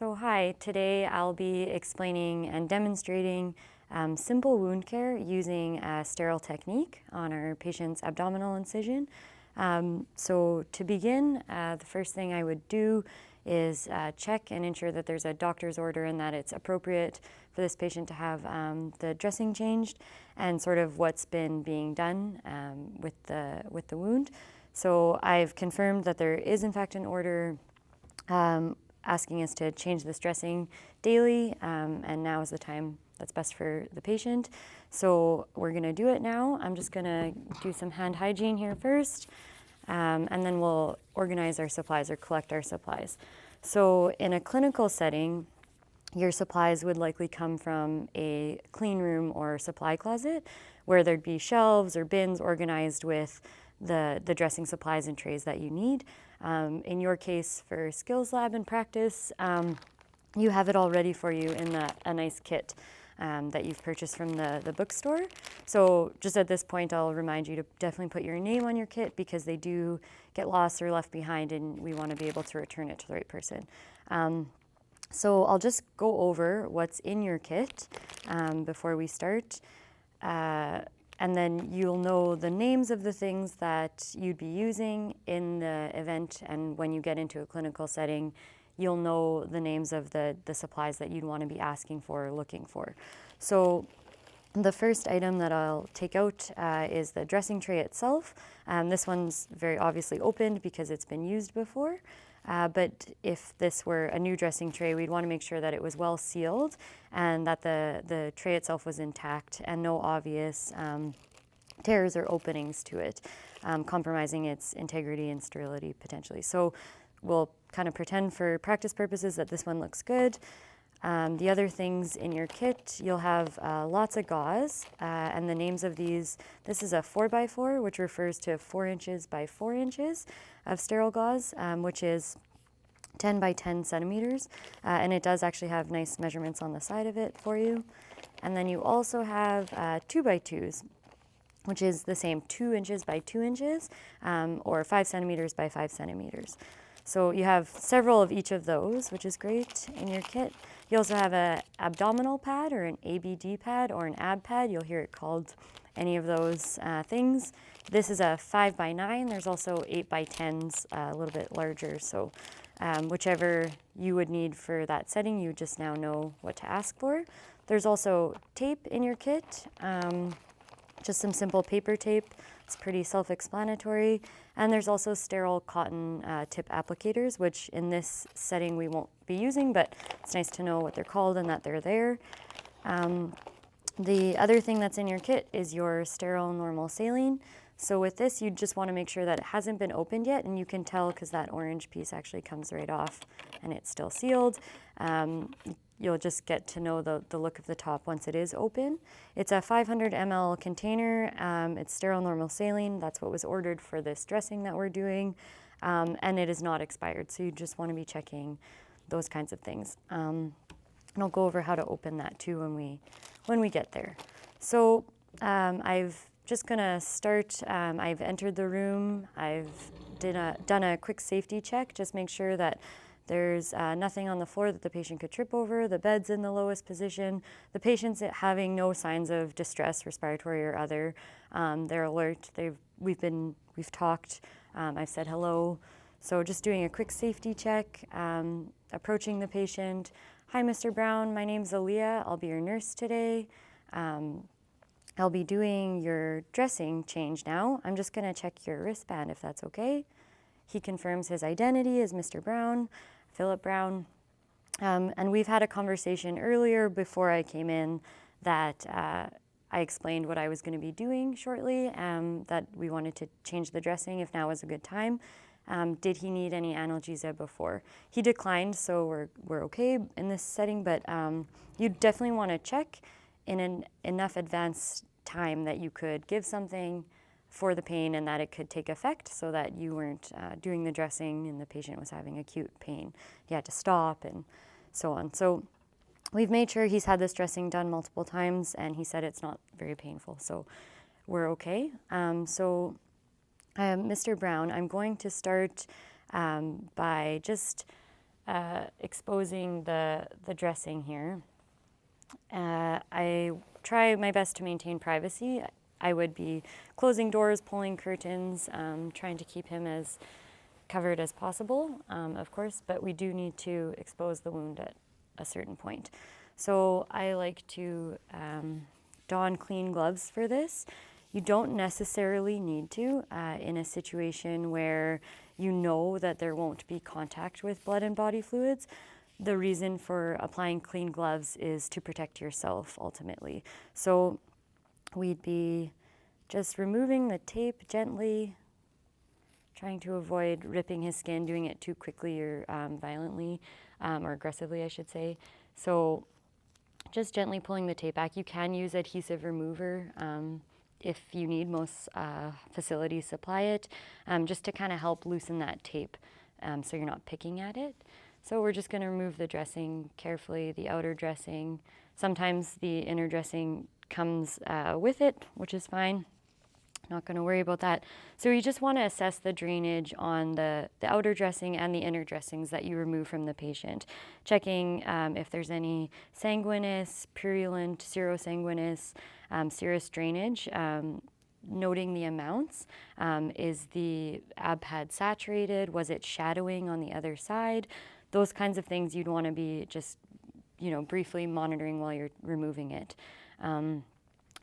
So hi, today I'll be explaining and demonstrating simple wound care using a sterile technique on our patient's abdominal incision. So to begin, the first thing I would do is check and ensure that there's a doctor's order and that it's appropriate for this patient to have the dressing changed and sort of what's been being done with the wound. So I've confirmed that there is in fact an order asking us to change this dressing daily, and now is the time that's best for the patient. So we're going to do it now. I'm just going to do some hand hygiene here first, and then we'll organize our supplies or collect our supplies. So in a clinical setting, your supplies would likely come from a clean room or supply closet where there'd be shelves or bins organized with the dressing supplies and trays that you need. In your case, for skills lab and practice, you have it all ready for you in a nice kit that you've purchased from the bookstore. So just at this point, I'll remind you to definitely put your name on your kit because they do get lost or left behind and we want to be able to return it to the right person. So I'll just go over what's in your kit before we start. And then you'll know the names of the things that you'd be using in the event, and when you get into a clinical setting, you'll know the names of the supplies that you'd want to be asking for or looking for. So the first item that I'll take out is the dressing tray itself. This one's very obviously opened because it's been used before. But if this were a new dressing tray, we'd want to make sure that it was well sealed and that the tray itself was intact and no obvious tears or openings to it, compromising its integrity and sterility potentially. So we'll kind of pretend for practice purposes that this one looks good. The other things in your kit, you'll have lots of gauze, and the names of these, this is a 4x4, which refers to 4 inches by 4 inches of sterile gauze, which is 10 by 10 centimeters, and it does actually have nice measurements on the side of it for you. And then you also have 2x2s, which is the same 2 inches by 2 inches, or 5 centimeters by 5 centimeters. So you have several of each of those, which is great in your kit. You also have an abdominal pad or an ABD pad or an ab pad. You'll hear it called any of those things. This is a 5 by 9. There's also 8 by 10s, a little bit larger. So whichever you would need for that setting, you just now know what to ask for. There's also tape in your kit, just some simple paper tape. It's pretty self-explanatory. And there's also sterile cotton tip applicators, which in this setting we won't be using, but it's nice to know what they're called and that they're there. The other thing that's in your kit is your sterile normal saline. So with this, you just want to make sure that it hasn't been opened yet, and you can tell because that orange piece actually comes right off and it's still sealed. You'll just get to know the look of the top once it is open. It's a 500 ml container. It's sterile normal saline. That's what was ordered for this dressing that we're doing. And it is not expired, so you just want to be checking those kinds of things. And I'll go over how to open that too when we get there. So I've just gonna start. I've entered the room. I've done a quick safety check. Just make sure that there's nothing on the floor that the patient could trip over. The bed's in the lowest position. The patient's having no signs of distress, respiratory or other. They're alert. We've talked. I've said hello. So just doing a quick safety check, approaching the patient. Hi, Mr. Brown. My name's Aaliyah. I'll be your nurse today. I'll be doing your dressing change now. I'm just going to check your wristband if that's okay. He confirms his identity as Mr. Brown, Philip Brown. And we've had a conversation earlier before I came in that I explained what I was going to be doing shortly, that we wanted to change the dressing if now was a good time. Did he need any analgesia before? He declined, so we're okay in this setting, but you definitely want to check in enough advance time that you could give something for the pain and that it could take effect so that you weren't doing the dressing and the patient was having acute pain. He had to stop and so on. So we've made sure he's had this dressing done multiple times and he said it's not very painful, so we're okay. Mr. Brown, I'm going to start by just exposing the dressing here, I try my best to maintain privacy. I would be closing doors, pulling curtains, trying to keep him as covered as possible, of course, but we do need to expose the wound at a certain point. So I like to don clean gloves for this. You don't necessarily need to in a situation where you know that there won't be contact with blood and body fluids. The reason for applying clean gloves is to protect yourself ultimately. So we'd be just removing the tape gently, trying to avoid ripping his skin, doing it too quickly or violently, or aggressively, I should say. So just gently pulling the tape back. You can use adhesive remover if you need. Most facilities supply it, just to kind of help loosen that tape so you're not picking at it. So we're just going to remove the dressing carefully, the outer dressing. Sometimes the inner dressing comes with it, which is fine. Not going to worry about that. So you just want to assess the drainage on the outer dressing and the inner dressings that you remove from the patient, checking if there's any sanguinous, purulent, serosanguinous, serous drainage, noting the amounts. Is the ab pad saturated? Was it shadowing on the other side? Those kinds of things you'd want to be just, briefly monitoring while you're removing it.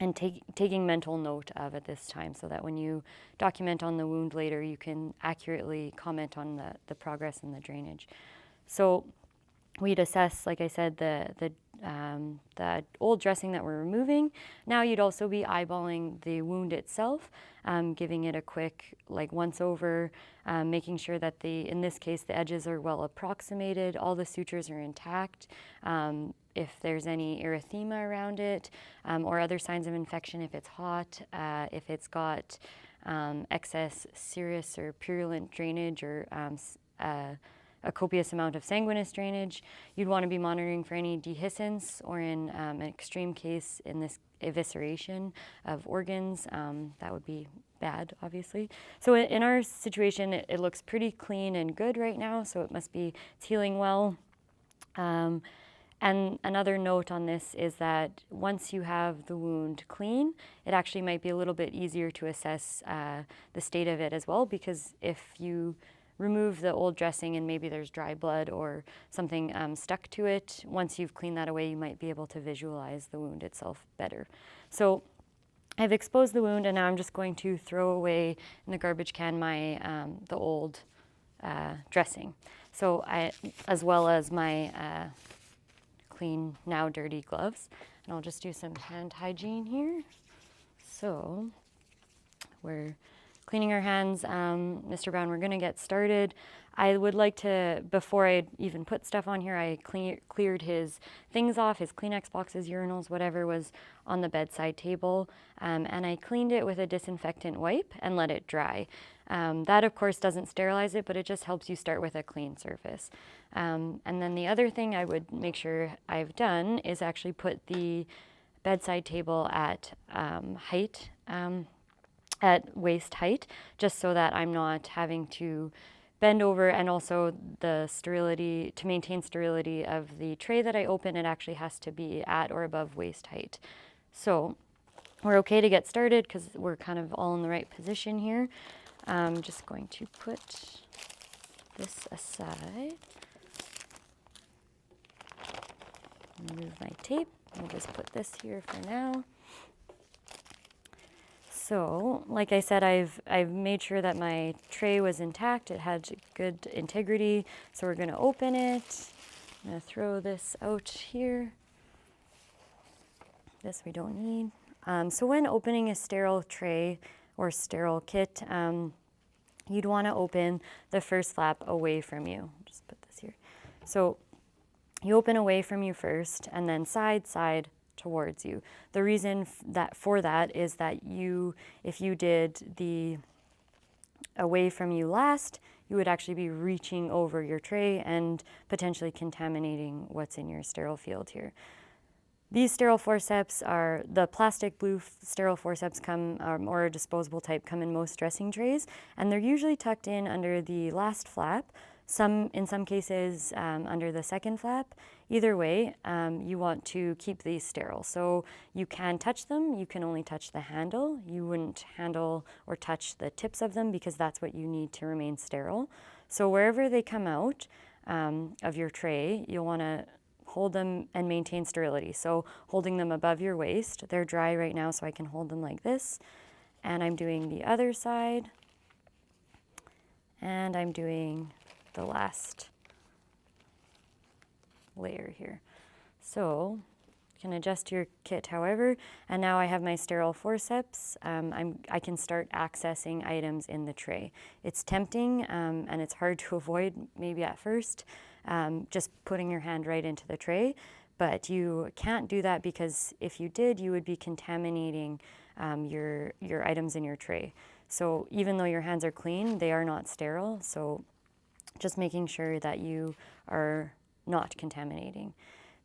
And taking mental note of at this time so that when you document on the wound later, you can accurately comment on the progress and the drainage. So we'd assess, like I said, the old dressing that we're removing. Now you'd also be eyeballing the wound itself, giving it a quick, once over, making sure that in this case, the edges are well approximated, all the sutures are intact. If there's any erythema around it, or other signs of infection, if it's hot, if it's got excess serous or purulent drainage or a copious amount of sanguinous drainage, you'd want to be monitoring for any dehiscence, or in an extreme case, in this evisceration of organs. That would be bad, obviously. So in our situation, it looks pretty clean and good right now, so it's healing well. And another note on this is that once you have the wound clean, it actually might be a little bit easier to assess the state of it as well, because if you remove the old dressing and maybe there's dry blood or something stuck to it, once you've cleaned that away, you might be able to visualize the wound itself better. So I've exposed the wound, and now I'm just going to throw away in the garbage can my the old dressing. So as well as my clean, now dirty gloves. And I'll just do some hand hygiene here. So we're cleaning our hands. Mr. Brown, we're going to get started. I would like to, before I even put stuff on here, I cleared his things off, his Kleenex boxes, urinals, whatever was on the bedside table, and I cleaned it with a disinfectant wipe and let it dry. That, of course, doesn't sterilize it, but it just helps you start with a clean surface. And then the other thing I would make sure I've done is actually put the bedside table at height, at waist height, just so that I'm not having to bend over, and also the sterility, to maintain sterility of the tray that I open, it actually has to be at or above waist height. So we're okay to get started because we're kind of all in the right position here. I'm just going to put this aside. Remove my tape. I'll just put this here for now. So, like I said, I've made sure that my tray was intact. It had good integrity. So we're going to open it. I'm going to throw this out here. This we don't need. So when opening a sterile tray or sterile kit, you'd want to open the first flap away from you. Just put this here. So you open away from you first, and then side towards you. The reason for that is that if you did the away from you last, you would actually be reaching over your tray and potentially contaminating what's in your sterile field here. These sterile forceps are, the plastic blue sterile forceps come, or a disposable type, come in most dressing trays, and they're usually tucked in under the last flap In some cases under the second flap. Either way, you want to keep these sterile. So you can touch them, you can only touch the handle. You wouldn't handle or touch the tips of them because that's what you need to remain sterile. So wherever they come out of your tray, you'll want to hold them and maintain sterility. So holding them above your waist. They're dry right now, so I can hold them like this. And I'm doing the other side. And I'm doing the last layer here. So you can adjust your kit however, and now I have my sterile forceps. I can start accessing items in the tray. It's tempting and it's hard to avoid maybe at first, just putting your hand right into the tray, but you can't do that because if you did, you would be contaminating your items in your tray. So even though your hands are clean, they are not sterile, so just making sure that you are not contaminating.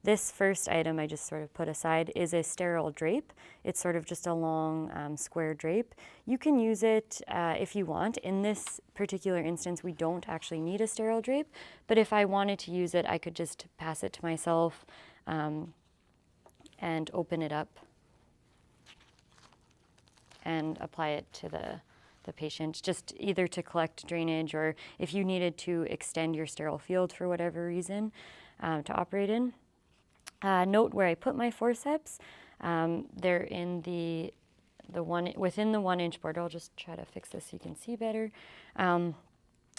This first item I just sort of put aside is a sterile drape. It's sort of just a long square drape. You can use it if you want. In this particular instance, we don't actually need a sterile drape, but if I wanted to use it, I could just pass it to myself and open it up and apply it to the patient, just either to collect drainage or if you needed to extend your sterile field for whatever reason to operate in. Note where I put my forceps. They're in within the 1-inch border. I'll just try to fix this so you can see better. The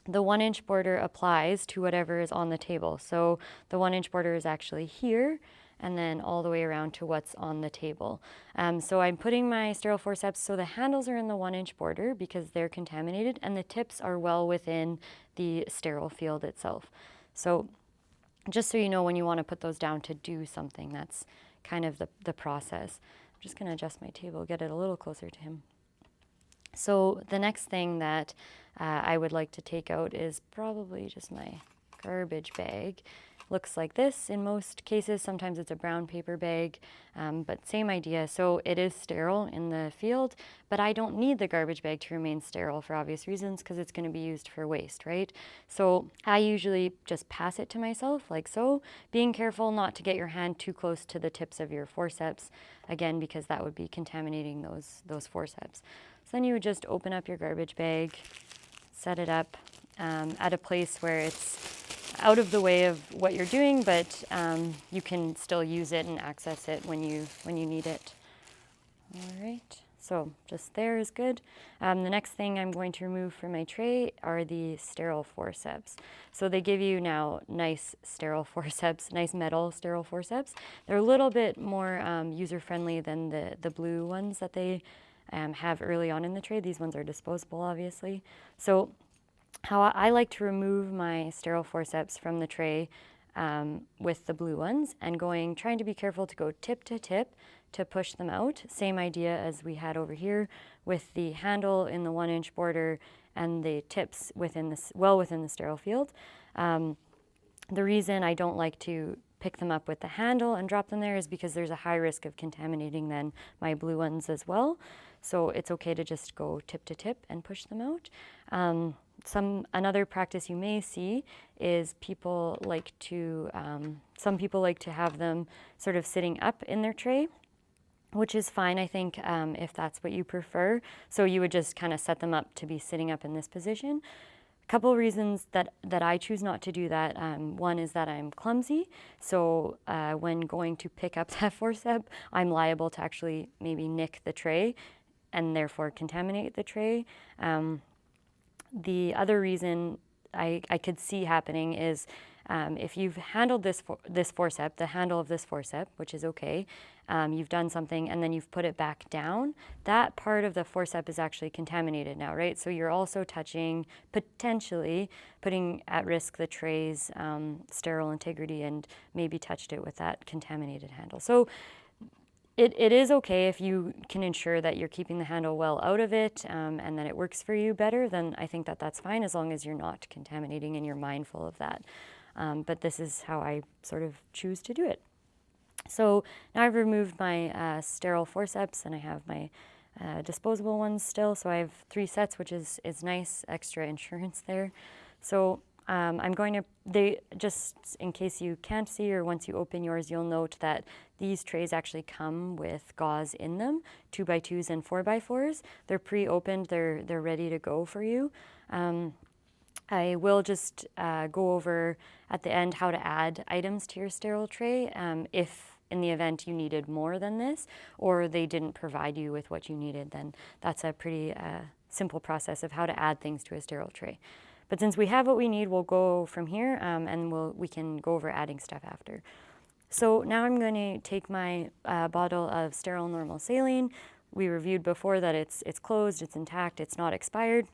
1-inch border applies to whatever is on the table. So the 1-inch border is actually here, and then all the way around to what's on the table. So I'm putting my sterile forceps, so the handles are in the 1-inch border because they're contaminated, and the tips are well within the sterile field itself. So just so you know when you want to put those down to do something, that's kind of the process. I'm just going to adjust my table, get it a little closer to him. So the next thing that I would like to take out is probably just my garbage bag. Looks like this in most cases. Sometimes it's a brown paper bag, but same idea. So it is sterile in the field, but I don't need the garbage bag to remain sterile for obvious reasons because it's going to be used for waste, right? So I usually just pass it to myself like so, being careful not to get your hand too close to the tips of your forceps, again, because that would be contaminating those forceps. So then you would just open up your garbage bag, set it up at a place where it's out of the way of what you're doing, but you can still use it and access it when you need it. All right, so just there is good. The next thing I'm going to remove from my tray are the sterile forceps. So they give you now nice sterile forceps, nice metal sterile forceps. They're a little bit more user-friendly than the blue ones that they have early on in the tray. These ones are disposable, obviously. So how I like to remove my sterile forceps from the tray with the blue ones and trying to be careful to go tip to tip to push them out. Same idea as we had over here with the handle in the 1-inch border and the tips within the sterile field. The reason I don't like to pick them up with the handle and drop them there is because there's a high risk of contaminating then my blue ones as well. So it's okay to just go tip to tip and push them out. Another practice you may see is some people like to have them sort of sitting up in their tray, which is fine, I think, if that's what you prefer. So you would just kind of set them up to be sitting up in this position. A couple of reasons that I choose not to do that. One is that I'm clumsy, so when going to pick up that forcep, I'm liable to actually maybe nick the tray and therefore contaminate the tray. The other reason I could see happening is if you've handled this forcep, the handle of this forcep, which is okay, you've done something and then you've put it back down, that part of the forcep is actually contaminated now, right? So you're also potentially putting at risk the tray's sterile integrity and maybe touched it with that contaminated handle. So it is okay if you can ensure that you're keeping the handle well out of it and that it works for you better, then I think that's fine as long as you're not contaminating and you're mindful of that. But this is how I sort of choose to do it. So now I've removed my sterile forceps and I have my disposable ones still. So I have 3 sets, which is nice, extra insurance there. So I'm going to, just in case you can't see or once you open yours, you'll note that these trays actually come with gauze in them, 2x2s and 4x4s. They're pre-opened, they're ready to go for you. I will just go over at the end how to add items to your sterile tray if in the event you needed more than this or they didn't provide you with what you needed, then that's a pretty simple process of how to add things to a sterile tray. But since we have what we need, we'll go from here and we can go over adding stuff after. So now I'm going to take my bottle of sterile normal saline. We reviewed before that it's closed, it's intact, it's not expired.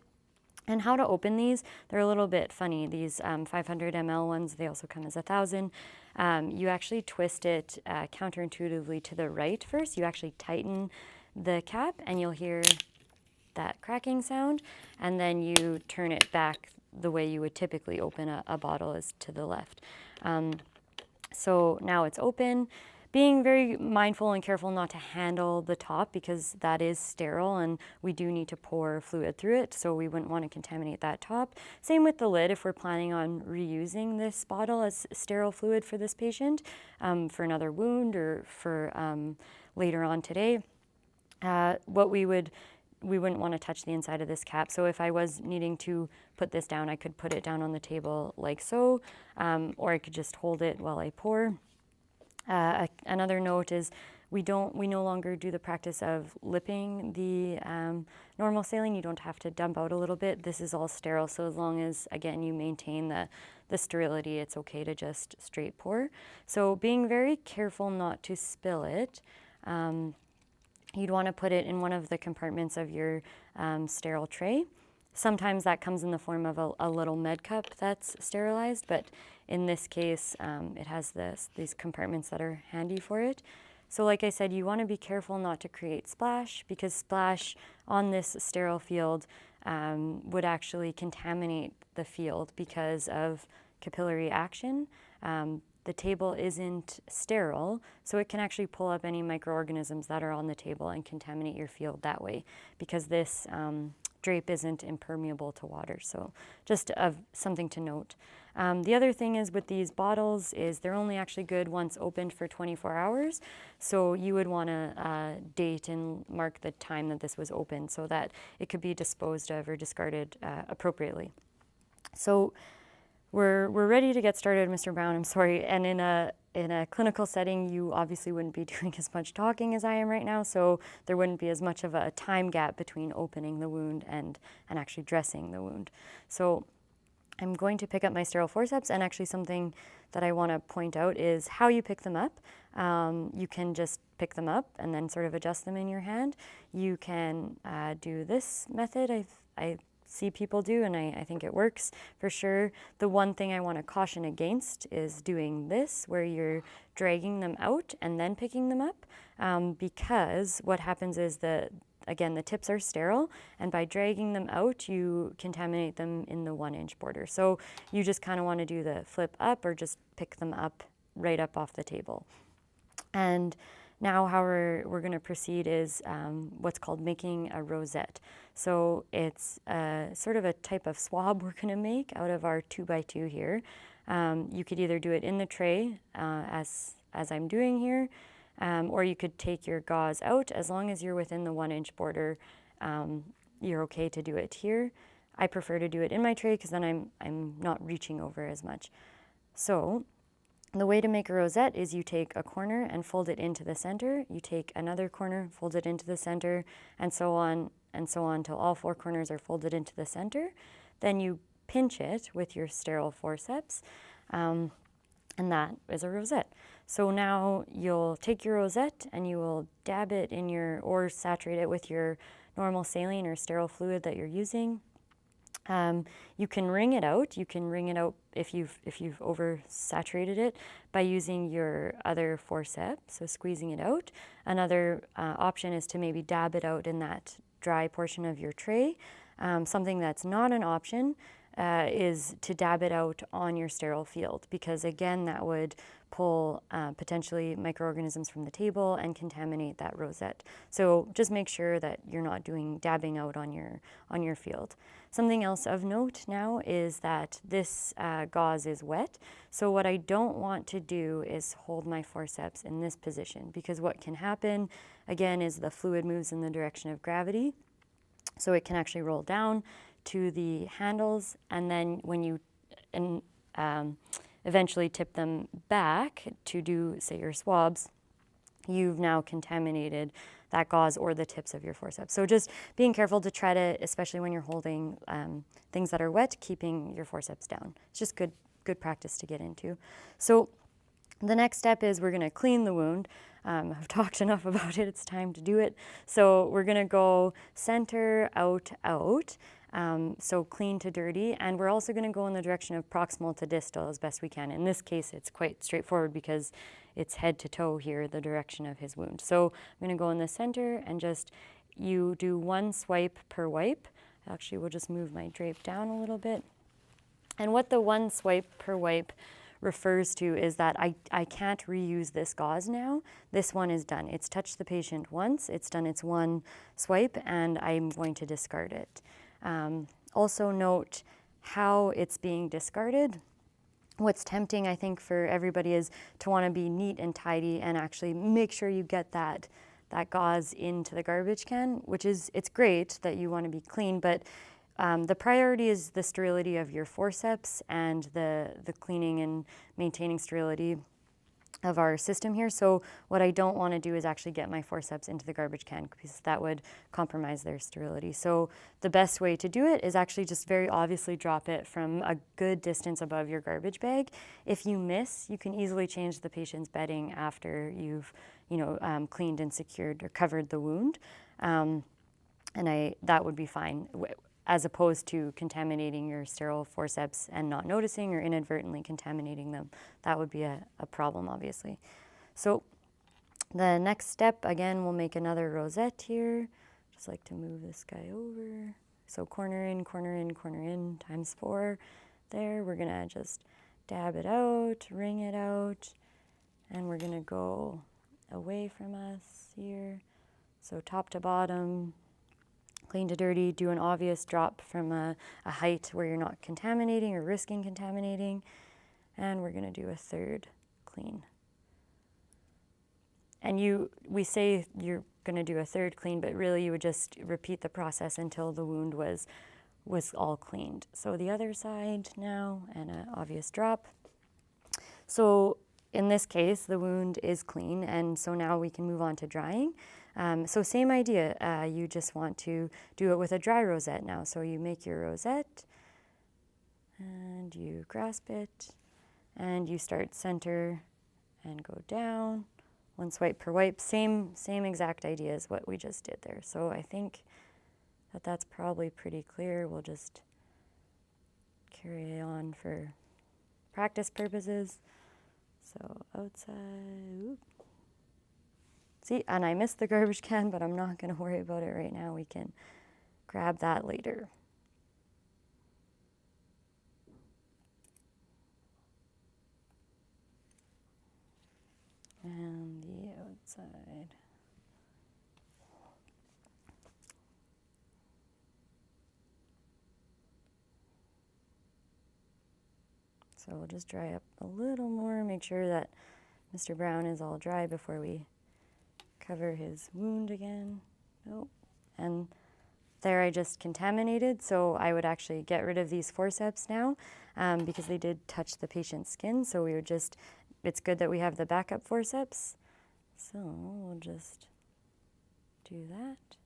And how to open these, they're a little bit funny. These 500 ml ones, they also come as 1,000. You actually twist it counterintuitively to the right first. You actually tighten the cap and you'll hear that cracking sound. And then you turn it back the way you would typically open a bottle, is to the left. So now it's open. Being very mindful and careful not to handle the top because that is sterile and we do need to pour fluid through it, so we wouldn't want to contaminate that top. Same with the lid if we're planning on reusing this bottle as sterile fluid for this patient for another wound or for later on today. We wouldn't want to touch the inside of this cap. So if I was needing to put this down, I could put it down on the table like so, or I could just hold it while I pour. Another note is we no longer do the practice of lipping the normal saline. You don't have to dump out a little bit. This is all sterile, so as long as, again, you maintain the sterility, it's okay to just straight pour. So being very careful not to spill it. You'd want to put it in one of the compartments of your sterile tray. Sometimes that comes in the form of a little med cup that's sterilized, but in this case, it has these compartments that are handy for it. So like I said, you want to be careful not to create splash, because splash on this sterile field would actually contaminate the field because of capillary action. The table isn't sterile, so it can actually pull up any microorganisms that are on the table and contaminate your field that way, because this drape isn't impermeable to water. So just something to note. The other thing is with these bottles is they're only actually good once opened for 24 hours. So you would want to date and mark the time that this was opened so that it could be disposed of or discarded appropriately. So we're ready to get started, Mr. Brown. I'm sorry. And in a clinical setting, you obviously wouldn't be doing as much talking as I am right now, so there wouldn't be as much of a time gap between opening the wound and actually dressing the wound. So I'm going to pick up my sterile forceps, and actually something that I want to point out is how you pick them up. You can just pick them up and then sort of adjust them in your hand. You can do this method. I see people do, and I think it works for sure. The one thing I want to caution against is doing this, where you're dragging them out and then picking them up, because what happens is again, the tips are sterile, and by dragging them out, you contaminate them in the 1-inch border. So you just kind of want to do the flip up or just pick them up right up off the table. And now how we're going to proceed is what's called making a rosette. So it's sort of a type of swab we're going to make out of our 2x2 here. You could either do it in the tray as I'm doing here, or you could take your gauze out. As long as you're within the 1-inch border, you're okay to do it here. I prefer to do it in my tray because then I'm not reaching over as much. So the way to make a rosette is you take a corner and fold it into the center. You take another corner, fold it into the center, and so on until all 4 corners are folded into the center. Then you pinch it with your sterile forceps, and that is a rosette. So now you'll take your rosette and you will dab it in or saturate it with your normal saline or sterile fluid that you're using. You can wring it out. You can wring it out if you've oversaturated it by using your other forceps, so squeezing it out. Another option is to maybe dab it out in that dry portion of your tray. Something that's not an option is to dab it out on your sterile field, because again, that would pull potentially microorganisms from the table and contaminate that rosette. So just make sure that you're not doing dabbing out on your field. Something else of note now is that this gauze is wet. So what I don't want to do is hold my forceps in this position, because what can happen again is the fluid moves in the direction of gravity. So it can actually roll down to the handles, and then when you eventually tip them back to do, say, your swabs, you've now contaminated that gauze or the tips of your forceps. So just being careful to try to, especially when you're holding things that are wet, keeping your forceps down. It's just good practice to get into. So the next step is we're going to clean the wound. I've talked enough about it, it's time to do it. So we're going to go center, out, out. So clean to dirty, and we're also going to go in the direction of proximal to distal as best we can. In this case, it's quite straightforward because it's head to toe here, the direction of his wound. So I'm going to go in the center and just, you do one swipe per wipe. Actually, we'll just move my drape down a little bit. And what the one swipe per wipe refers to is that I can't reuse this gauze now. This one is done. It's touched the patient once, it's done its one swipe, and I'm going to discard it. Also note how it's being discarded. What's tempting, I think, for everybody is to want to be neat and tidy and actually make sure you get that gauze into the garbage can, which is, it's great that you want to be clean, but the priority is the sterility of your forceps and the cleaning and maintaining sterility of our system here. So what I don't want to do is actually get my forceps into the garbage can, because that would compromise their sterility. So the best way to do it is actually just very obviously drop it from a good distance above your garbage bag. If you miss, you can easily change the patient's bedding after you've cleaned and secured or covered the wound, and that would be fine, as opposed to contaminating your sterile forceps and not noticing or inadvertently contaminating them. That would be a problem, obviously. So the next step, again, we'll make another rosette here. Just like to move this guy over. So corner in, corner in, corner in, times 4. There, we're gonna just dab it out, wring it out, and we're gonna go away from us here. So top to bottom, clean to dirty, do an obvious drop from a height where you're not contaminating or risking contaminating. And we're going to do a third clean. And we say you're going to do a third clean, but really you would just repeat the process until the wound was all cleaned. So the other side now, and an obvious drop. So in this case, the wound is clean, and so now we can move on to drying. So same idea, you just want to do it with a dry rosette now. So you make your rosette, and you grasp it, and you start center and go down. One swipe per wipe, same exact idea as what we just did there. So I think that's probably pretty clear. We'll just carry on for practice purposes. So outside, oop. See, and I missed the garbage can, but I'm not going to worry about it right now. We can grab that later. And the outside. So we'll just dry up a little more, make sure that Mr. Brown is all dry before we cover his wound again. Nope. And there I just contaminated, so I would actually get rid of these forceps now because they did touch the patient's skin. So we would just, it's good that we have the backup forceps. So we'll just do that.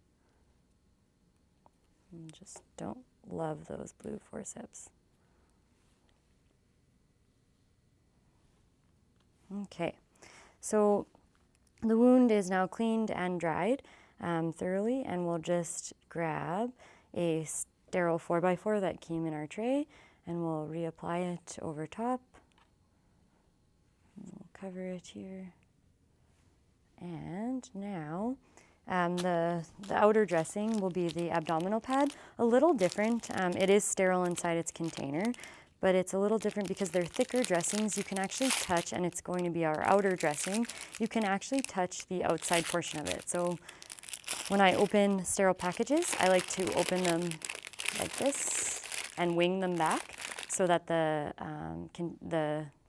And just don't love those blue forceps. Okay, so the wound is now cleaned and dried thoroughly, and we'll just grab a sterile 4x4 that came in our tray, and we'll reapply it over top. We'll cover it here. And now The outer dressing will be the abdominal pad. A little different. It is sterile inside its container, but it's a little different because they're thicker dressings. You can actually touch, and it's going to be our outer dressing. You can actually touch the outside portion of it. So when I open sterile packages, I like to open them like this and wing them back so that the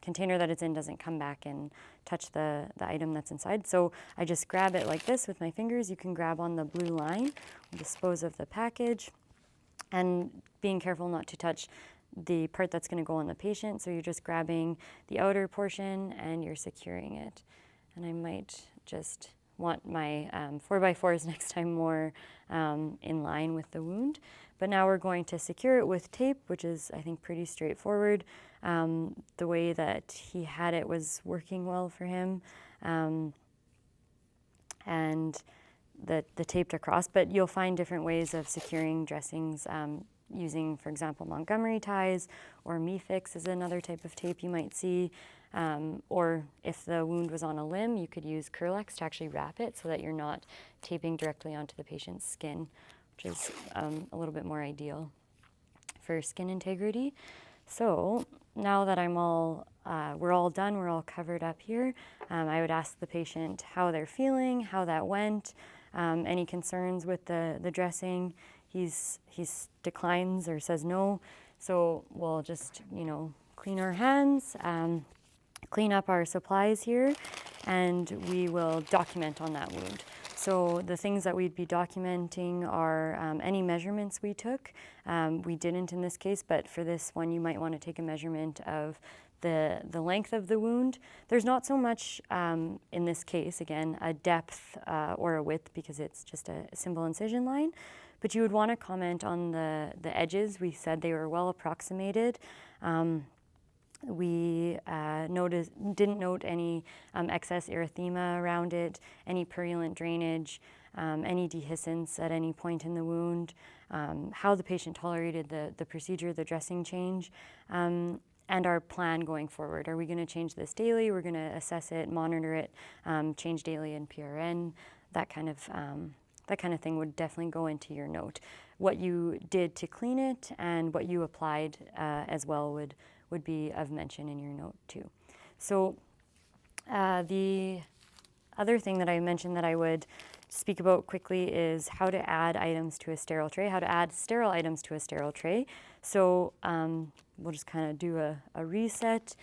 container that it's in doesn't come back and touch the item that's inside. So I just grab it like this with my fingers. You can grab on the blue line, dispose of the package, and being careful not to touch the part that's going to go on the patient. So you're just grabbing the outer portion and you're securing it. And I might just want my 4x4s next time more in line with the wound. But now we're going to secure it with tape, which is, I think, pretty straightforward. The way that he had it was working well for him. And the taped across, but you'll find different ways of securing dressings using, for example, Montgomery ties, or Me-Fix is another type of tape you might see. Or if the wound was on a limb, you could use Curlex to actually wrap it so that you're not taping directly onto the patient's skin, which is a little bit more ideal for skin integrity. So now that we're all done, we're all covered up here, I would ask the patient how they're feeling, how that went, any concerns with the dressing. He's declines or says no, so we'll just, clean our hands, clean up our supplies here, and we will document on that wound. So the things that we'd be documenting are any measurements we took. We didn't in this case, but for this one you might want to take a measurement of the length of the wound. There's not so much in this case, again, a depth or a width because it's just a simple incision line, but you would want to comment on the edges. We said they were well approximated. We didn't note any excess erythema around it, any purulent drainage, any dehiscence at any point in the wound, how the patient tolerated the procedure, the dressing change, and our plan going forward. Are we going to change this daily? We're going to assess it, monitor it, change daily in PRN. That kind of thing would definitely go into your note. What you did to clean it and what you applied as well would be of mention in your note too. So the other thing that I mentioned that I would speak about quickly is how to add items to a sterile tray, how to add sterile items to a sterile tray. So we'll just kind of do a reset.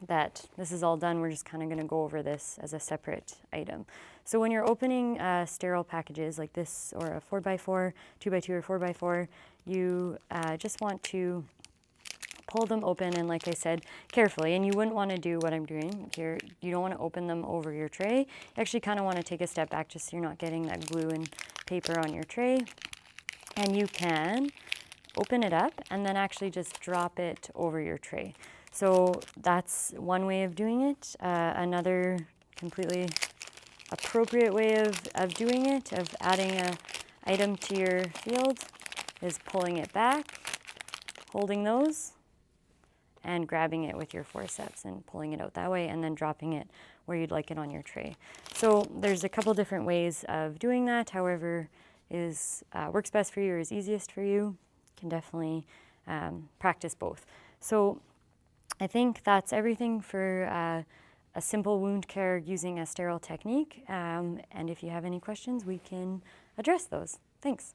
That this is all done, we're just kind of going to go over this as a separate item. So when you're opening sterile packages like this, or a 4x4, 2x2 or 4x4, you just want to pull them open, and like I said, carefully. And you wouldn't want to do what I'm doing here. You don't want to open them over your tray. You actually kind of want to take a step back just so you're not getting that glue and paper on your tray. And you can open it up and then actually just drop it over your tray. So that's one way of doing it. Another completely appropriate way of doing it, of adding an item to your field, is pulling it back, holding those, and grabbing it with your forceps and pulling it out that way, and then dropping it where you'd like it on your tray. So there's a couple different ways of doing that. However works best for you or is easiest for you. You can definitely practice both. So I think that's everything for a simple wound care using a sterile technique. And if you have any questions, we can address those. Thanks.